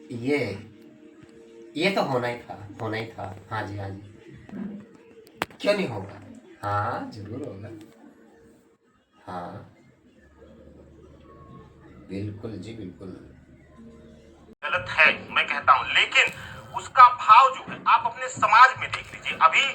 ये ये तो होना ही था, होना ही था। हाँ जी, हाँ जी, क्यों नहीं होगा? हाँ जरूर होगा। हाँ बिल्कुल जी, बिल्कुल। गलत है मैं कहता हूं, लेकिन उसका भाव जो है आप अपने समाज में देख लीजिए। अभी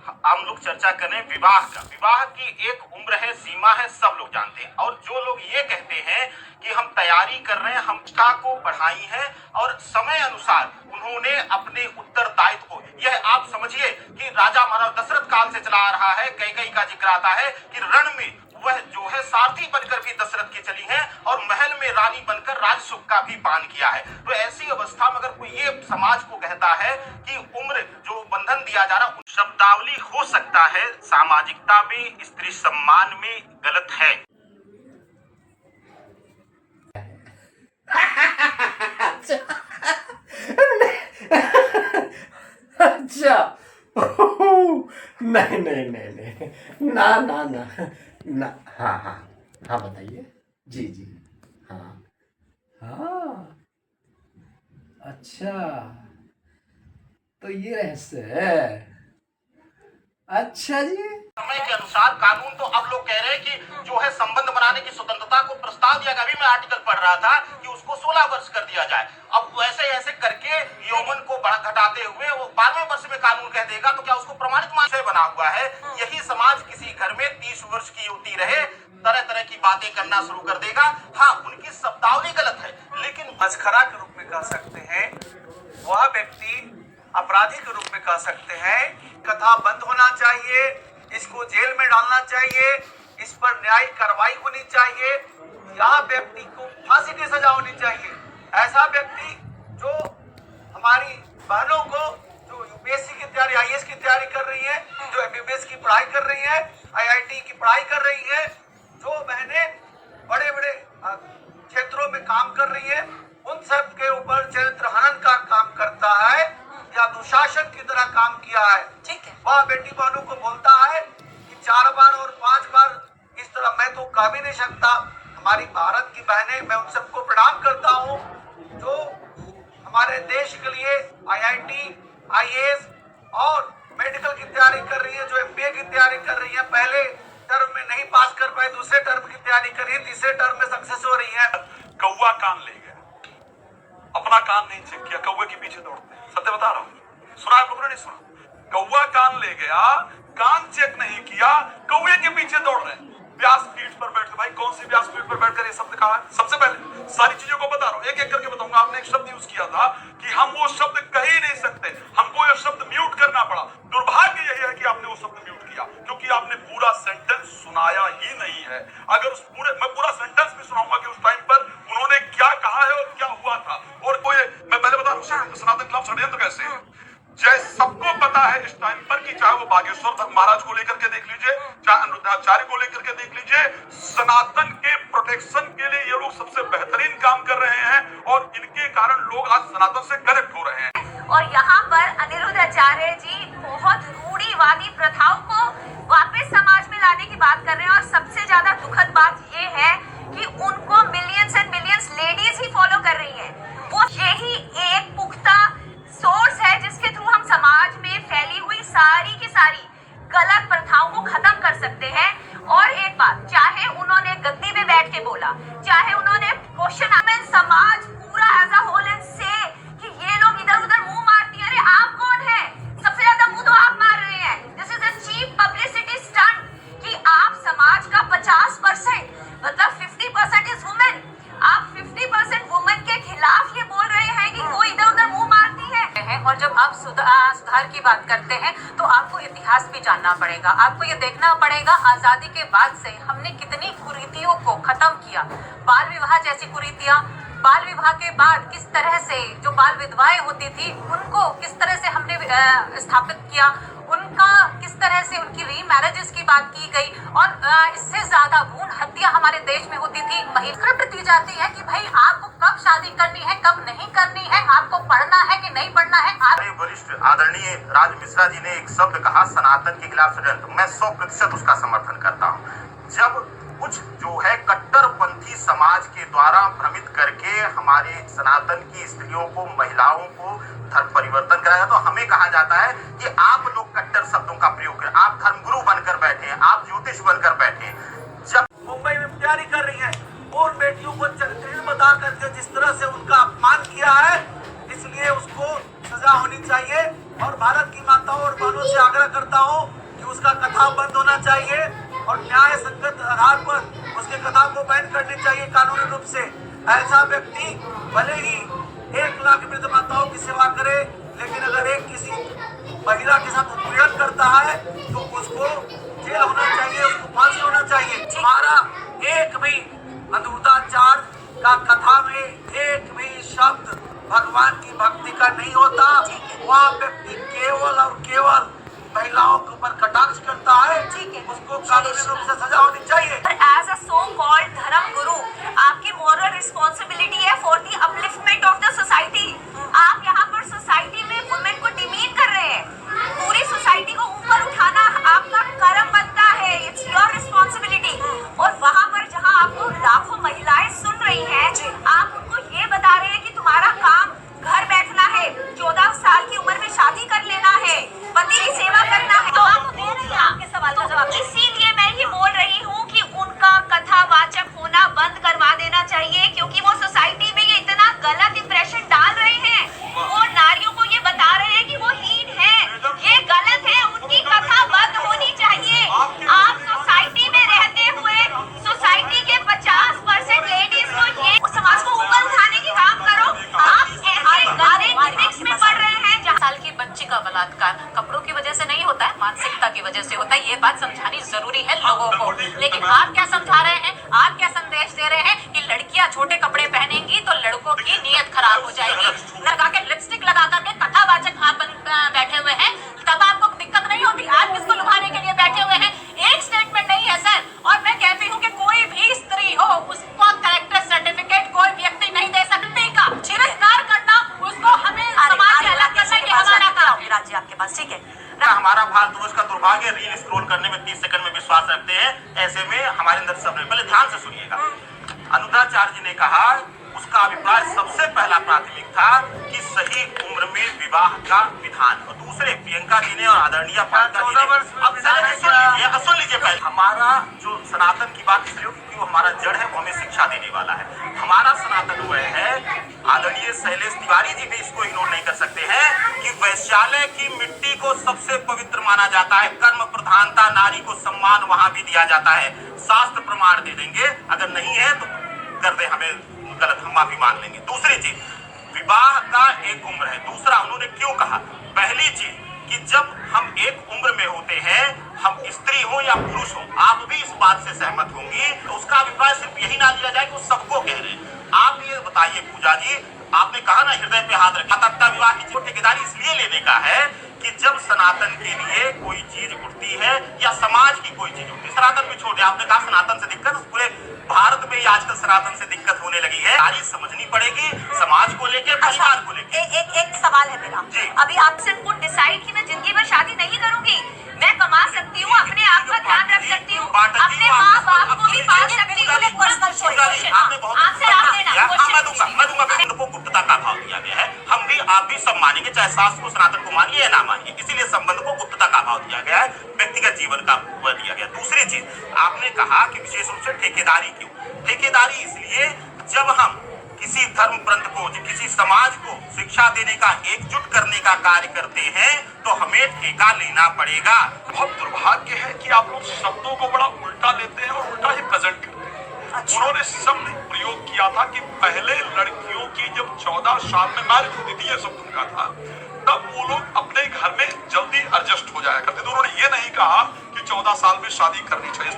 हम लोग चर्चा करें विवाह का। विवाह की एक उम्र है, सीमा है, सब लोग जानते हैं। और जो लोग ये कहते हैं कि हम तैयारी कर रहे हैं, हम निष्ठा को बढ़ाई है और समय अनुसार उन्होंने अपने उत्तरदायित्व को, यह आप समझिए कि राजा महाराज दशरथ काल से चला आ रहा है। कैकेयी का जिक्र आता है कि रण में वह जो है सारथी बनकर भी दशरथ की चली है और महल में रानी बनकर राजसुख का भी पान किया है। तो ऐसी अवस्था में अगर कोई ये समाज को कहता है कि उम्र जो बंधन दिया जा रहा, शब्दावली हो सकता है सामाजिकता में, स्त्री सम्मान में गलत है। अच्छा। नहीं नहीं नहीं नहीं, ना ना ना ना। हाँ हाँ हाँ, बताइए। जी जी। हाँ हाँ, अच्छा, तो ये रहस्य है। अच्छा जी। समय के अनुसार कानून, तो अब लोग कह रहे हैं कि जो है संबंध बनाने की स्वतंत्रता को प्रस्ताव दिया गया। अभी मैं आर्टिकल पढ़ रहा था कि उसको 16 वर्ष कर दिया जाए। अब वैसे ऐसे करके यौवन को घटाते हुए वो 12वें वर्ष में कानून कह देगा, तो क्या उसको प्रमाणित मान्य बना हुआ है? यही समाज किसी घर में 30 वर्ष की युवती रहे, तरह तरह की बातें करना शुरू कर देगा। हाँ, उनकी शब्दावली गलत है, लेकिन मस्खरा के रूप में कह सकते हैं, वह व्यक्ति अपराधी के रूप में कह सकते हैं। कथा बंद होना चाहिए, इसको जेल में डालना चाहिए, इस पर न्यायिक कार्रवाई होनी चाहिए, यह व्यक्ति को फांसी की सजा होनी चाहिए। ऐसा व्यक्ति जो हमारी बहनों को, जो यूपीएससी की तैयारी, आईएएस की तैयारी कर रही है, जो एमबीबीएस की पढ़ाई कर रही है, आईआईटी की पढ़ाई कर रही है, जो बहनें बड़े बड़े क्षेत्रों में काम कर रही है, उन सब के ऊपर चरित्र हनन का काम करता है या दुशासन की तरह काम किया है। ठीक है, वह बेटी बहनों को बोलता है कि 4 बार और 5 बार इस तरह मैं तो कह भी नहीं सकता। हमारी भारत की बहनें, मैं उन सबको प्रणाम करता हूँ जो हमारे देश के लिए आईआईटी, आईएएस और मेडिकल की तैयारी कर रही है, जो एमबीए की तैयारी कर रही है। पहले टर्म में नहीं पास कर पाए, दूसरे टर्म की तैयारी कर रही है, तीसरे टर्म में सक्सेस हो रही है। कौवा कान ले गया, अपना कान नहीं चेक किया, कौवे के पीछे दौड़ते हैं। सत्य बता रहा हूँ, सुना आप लोगों ने? नहीं सुना? कौवा कान ले गया, कान चेक नहीं किया, कौवे के पीछे दौड़ रहे हैं। व्यास पीठ पर बैठ, भाई कौन सी व्यास पीठ पर बैठकर ये शब्द कहा है? सबसे पहले सारी चीजों को बता रहा हूँ, एक एक करके बताऊंगा। आपने एक शब्द यूज किया था कि हम वो शब्द कह ही नहीं सकते, हमको ये शब्द म्यूट करना पड़ा। दुर्भाग्य यही है कि आपने वो शब्द म्यूट किया, क्योंकि आपने पूरा सेंटेंस सुनाया ही नहीं है। अगर उस पूरे, मैं पूरा सेंटेंस भी सुनाऊंगा कि उस टाइम पर उन्होंने क्या कहा है और क्या हुआ था। और कोई, मैं पहले बता रहा हूँ सनातन खिलाफ षड्यंत्र कैसे है। जय सबको पता है इस टाइम पर कि चाहे वो बागेश्वर महाराज को लेकर के देख लीजिए, चाहे अनुराधाचार्य को लेकर के देख लीजिए, सनातन के प्रोटेक्शन के लिए ये लोग सबसे बेहतरीन काम कर रहे हैं और इनके कारण लोग आज सनातन से कनेक्ट हो रहे हैं। और यहाँ पर अनिरुद्धाचार्य जी बहुत रूढ़िवादी प्रथाओं को वापस समाज में लाने की बात कर रहे हैं। और सबसे ज्यादा दुखद बात ये है कि उनको millions and millions ladies he follow कर रही हैं। वो यही एक पुख्ता सोर्स है जिसके थ्रू हम समाज में फैली हुई सारी की सारी गलत प्रथाओं को खत्म कर सकते हैं। और एक बात, चाहे उन्होंने गद्दी में बैठ के बोला, चाहे उन्होंने क्वेश्चन, समाज पूरा एज अ होल एंड से कि ये लोग इधर उधर मुंह मारती है। अरे आप कौन है? सबसे ज्यादा मुंह तो आप मार रहे हैं। This is a cheap publicity stunt कि आप समाज का 50%, मतलब 50% इज वुमेन, आप 50% वुमेन के खिलाफ ये बोल रहे हैं कि कोई इधर उधर मुंह मारती है। और जब आप सुधार की बात करते हैं तो आपको इतिहास भी जानना पड़ेगा। आपको ये देखना पड़ेगा आजादी के बाद से हमने कितनी कुरीतियों को खत्म किया। बाल विवाह जैसी कुरीतियां, बाल विवाह के बाद किस तरह से जो बाल विधवाएं होती थी उनको किस तरह से हमने स्थापित किया, उनका किस तरह से उनकी रीमैरिजेस की बात की गई। और इससे ज्यादा भ्रूण हत्या हमारे देश में होती थी। स्क्रिप्ट दी जाती है कि भाई आपको कब शादी करनी है, कब नहीं करनी है, आपको पढ़ना है कि नहीं पढ़ना है। वरिष्ठ आदरणीय राज मिश्रा जी ने एक शब्द कहा सनातन के खिलाफ षड्यंत्र, मैं 100% उसका समर्थन करता हूँ। जब कुछ जो है कट्टरपंथी समाज के द्वारा भ्रमित करके हमारे हमारे सनातन की स्त्रियों को, महिलाओं को धर्म परिवर्तन कराया, तो हमें कहा जाता है कि आप लोग कट्टर शब्दों का प्रयोग करें, आप धर्मगुरु बनकर बैठे हैं, आप ज्योतिष बनकर बैठे हैं। जब मुंबई में तैयारी कर रही है उन बेटियों को चरित्रहीन बता करके जिस तरह से उनका अपमान किया है, इसलिए उसको सजा होनी चाहिए। और भारत की माताओं और बहनों से आग्रह करता हूँ कि उसका कथा बंद होना चाहिए और न्याय संगत आधार पर उसके कथा को बैन करनी चाहिए कानूनी रूप से। ऐसा व्यक्ति भले ही 1 लाख वृद्ध माताओं की सेवा करे, लेकिन अगर एक किसी महिला के साथ उत्पीड़न करता है तो उसको जेल होना चाहिए, उसको फांसी होना चाहिए। हमारा एक भी अधूताचार का कथा में एक भी शब्द भगवान की भक्ति का नहीं होता। वह व्यक्ति केवल और केवल महिलाओं के ऊपर कटाक्ष करता है, उसको कानूनी रूप से सजा होनी चाहिए। As a so-called धर्म गुरु, आपकी moral responsibility है for the upliftment of the society। आप यहाँ पर सोसाइटी में वुमेन को डिमीन कर रहे हैं, पूरी सोसाइटी को ऊपर उठाना आपका कर्म बनता है, इट्स योर रिस्पॉन्सिबिलिटी। और वहाँ पर जहाँ आपको लाखों महिलाएं सुन रही हैं, आप उनको ये बता रहे हैं कि तुम्हारा काम घर बैठना है, 14 साल की उम्र में शादी कर लेना है, पति की सेवा करना है। तो आप दे रही हैं आपके सवाल का जवाब। इसीलिए मैं ये बोल रही हूँ कि उनका कथावाचक होना बंद करवा देना चाहिए, क्योंकि वो सोसाइटी में ये इतना गलत इंप्रेशन डाल रहे हैं, वो नारियों को ये बता रहे हैं कि वो हीन है, ये गलत है, उनकी कथा बंद होनी चाहिए। आप सोसाइटी में रहते हुए सोसाइटी के 50% लेडीज को ये समाज को ऊपर उठाने की काम करो। आप ऐसे गंदे गिमिक्स में पड़ रहे हैं। 4 साल की बच्ची का बलात्कार कपड़ों की वजह से नहीं होता है, मानसिकता की वजह से होता है। ये बात समझानी जरूरी है लोगों को। लेकिन आप क्या समझा रहे हैं, आप क्या संदेश दे रहे हैं कि लड़कियां छोटे कपड़े पहनेंगी तो लड़कों की नीयत खराब हो जाएगी। लगा के लिपस्टिक लगा करके कथावाचक आप बैठे हुए हैं, तब आपको दिक्कत नहीं होती। आप किसको लुभाने के लिए बैठे हुए हैं? एक स्टेटमेंट नहीं है सर। और मैं कहती हूँ कि कोई भी स्त्री हो, उसको कैरेक्टर सर्टिफिकेट कोई व्यक्ति नहीं दे सकती का तिरस्कार करना, उसको हमें समाज से अलग करना, ये हमारा काम है। राज्य आपके पास, ठीक है। हमारा भारतवर्ष का दुर्भाग्य, रील स्क्रॉल करने में 30 सेकंड में विश्वास रखते हैं। ऐसे में हमारे अंदर सब पहले ध्यान से सुनिएगा। अनुद्राचार्य जी ने कहा, उसका अभिप्राय सबसे पहला प्राथमिक था कि सही उम्र में विवाह का विधान, और दूसरे प्रियंका जी ने और आदरणीय पांडा जी ने। अब सुन लीजिए पहले, हमारा जो सनातन की बात इसलिए क्योंकि वो हमारा जड़ है, वो हमें शिक्षा देने वाला है। हमारा सनातन वह है, आदरणीय शैलेश तिवारी जी भी इसको इग्नोर नहीं कर सकते हैं कि वैश्यालय की मिट्टी को सबसे पवित्र माना जाता है। कर्म प्रधानता, नारी को सम्मान वहां भी दिया जाता है। शास्त्र प्रमाण दे देंगे, अगर नहीं है तो कर दे हमें गलत, हम माफी मान लेंगे। दूसरी चीज, विवाह का एक उम्र है। दूसरा, उन्होंने क्यों कहा? पहली चीज कि जब हम एक उम्र में होते हैं, हम स्त्री हो या पुरुष हो, आप भी इस बात से सहमत होंगी, तो उसका अभिप्राय सिर्फ यही ना लिया जाए कि वो सबको कह रहे हैं। आप ये बताइए पूजा जी, आपने कहा ना हृदय पे हाथ रखा, तब विवाह की ठेकेदारी इसलिए लेने का है कि जब सनातन के लिए कोई चीज उठती है या समाज की कोई चीज उठती है, सनातन भी छोड़ दिया, आपने कहा सनातन से दिक्कत, पूरे भारत में ही आजकल सनातन से दिक्कत होने लगी है। सारी समझनी पड़ेगी समाज को लेकर, परिवार को लेकर। एक सवाल है मेरा जी। अभी आपसे खुद डिसाइड कि मैं जिंदगी भर शादी नहीं करूंगी, मैं कमा सकती हूँ, अपने आप का ध्यान रख सकती हूँ, अपने माँ बाप को भी पाल सकती हूँ। आपसे आप देना मैं दूंगा। को गुप्तता का भाव दिया गया है, हम भी आप भी सब मानेंगे, चाहे शास्त्र को सनातन को मानिए या ना मानिए, इसीलिए संबंध को गुप्तता का भाव दिया गया है, व्यक्तिगत जीवन का वह दिया गया। दूसरी चीज, आपने कहा कि विशेष रूप से ठेकेदारी क्यों? ठेकेदारी इसलिए जब हम किसी धर्म ग्रंथ को, किसी समाज को शिक्षा देने का, एकजुट करने का कार्य करते हैं, तो हमें ठेका लेना पड़ेगा। बहुत दुर्भाग्य है कि आप लोग शब्दों को बड़ा उल्टा लेते हैं और उल्टा ही प्रेजेंट करते हैं। उन्होंने शब्द प्रयोग किया था कि पहले लड़कियों की जब 14 साल में मैरिज होती थी, ये शब्द उनका था, तब वो लोग अपने घर में जल्दी एडजस्ट हो जाया करते थे। उन्होंने ये नहीं कहा कि 14 साल में शादी करनी चाहिए।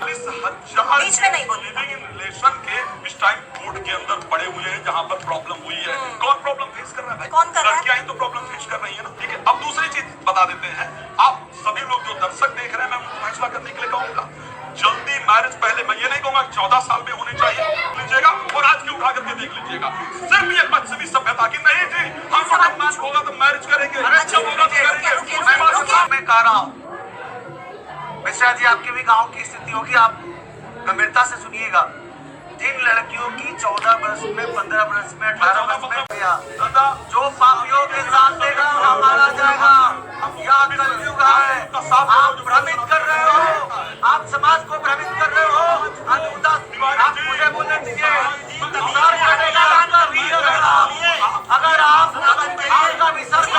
रिलेशन के इस टाइम कोर्ट के अंदर पड़े हुए हैं, जहाँ पर प्रॉब्लम हुई है। कौन प्रॉब्लम फेस कर रहा है भाई? कौन कर रहा है? लड़कियां ही तो प्रॉब्लम फेस कर रही है ना। ठीक है, अब दूसरी चीज बता देते हैं। आप सभी लोग जो दर्शक देख रहे हैं, मैं उनको फैसला करने के लिए कहूंगा, जल्दी मैरिज पहले, मैं ये नहीं कहूंगा 14 साल में होनी चाहिए, लीजिएगा और आज के उठा करके देख लीजिएगा। सिर्फ ये पश्चिमी सभ्यता की नहीं जी, हमको जब मैच होगा तो मैरिज करेंगे, जब होगा तो करेंगे। मैं कह रहा हूँ मिश्रा जी, आपके भी गांव की स्थिति होगी, आप गंभीरता से सुनिएगा। जिन लड़कियों की 14 वर्ष में, 15 वर्ष में, 18 वर्ष में किया, जो पापियों के साथ देगा वहाँ मारा जाएगा। यह कलयुग है। आप भ्रमित कर रहे हो, आप समाज को भ्रमित कर रहे हो। आप मुझे बोलने दीजिए, अगर आपका विसर्जन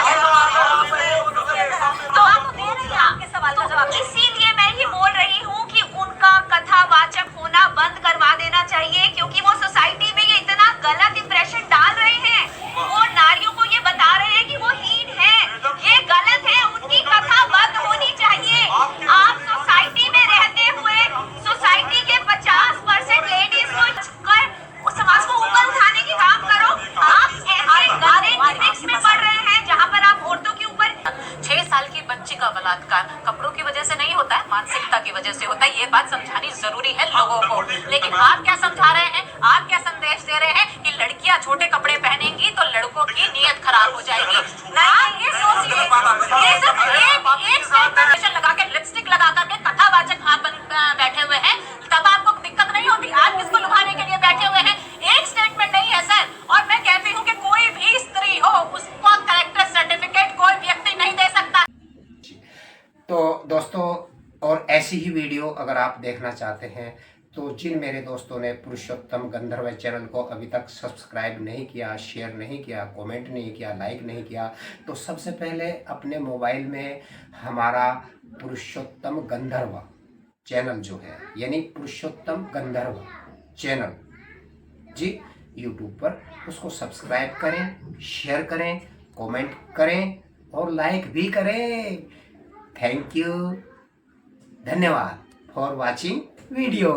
तो आप दे रही हैं आपके सवाल का जवाब। इसीलिए मैं ये बोल रही हूँ कि उनका कथावाचक होना बंद करवा देना चाहिए, क्योंकि वो सोसाइटी में ये इतना गलत इंप्रेशन डाल रहे हैं। वो नारियों को ये बता रहे हैं कि वो हीन है, ये गलत है। उनकी कथा बंद होनी चाहिए। आप सोसाइटी में रहते हुए सोसाइटी के 50% लेडीज को समाज को ऊपर उठाने की काम करो। आप ऐसे गाने लिरिक्स में पढ़ रहे हैं जहाँ पर आप औरतों के ऊपर 6 साल की बच्ची का बलात्कार कपड़ों की वजह से नहीं होता है, मानसिकता की वजह से होता है। ये बात समझानी जरूरी है लोगों को। लेकिन आप क्या समझा रहे हैं, आप क्या संदेश दे रहे हैं कि लड़कियां छोटे कपड़े पहनेंगी तो लड़कों की नीयत खराब हो जाएगी। आप ये सोचिए, ये जब एक स्टेशन लगा के, लिपस्टिक लगा करके कथावाचक आप बैठे हुए हैं, तब आपको दिक्कत नहीं होती। आप किसको लुभाने के लिए बैठे हुए हैं? एक स्टेटमेंट नहीं है सर। और मैं कहती हूँ कि कोई भी स्त्री हो, उसको कैरेक्टर सर्टिफिकेट कोई व्यक्ति नहीं दे सकता। तो दोस्तों, और ऐसी ही वीडियो अगर आप देखना चाहते हैं तो जिन मेरे दोस्तों ने पुरुषोत्तम गंधर्व चैनल को अभी तक सब्सक्राइब नहीं किया, शेयर नहीं किया, कमेंट नहीं किया, लाइक नहीं किया, तो सबसे पहले अपने मोबाइल में हमारा पुरुषोत्तम गंधर्व चैनल जो है, यानी पुरुषोत्तम गंधर्व चैनल जी यूट्यूब पर, उसको सब्सक्राइब करें, शेयर करें, कमेंट करें और लाइक भी करें। थैंक यू, धन्यवाद फॉर वाचिंग वीडियो।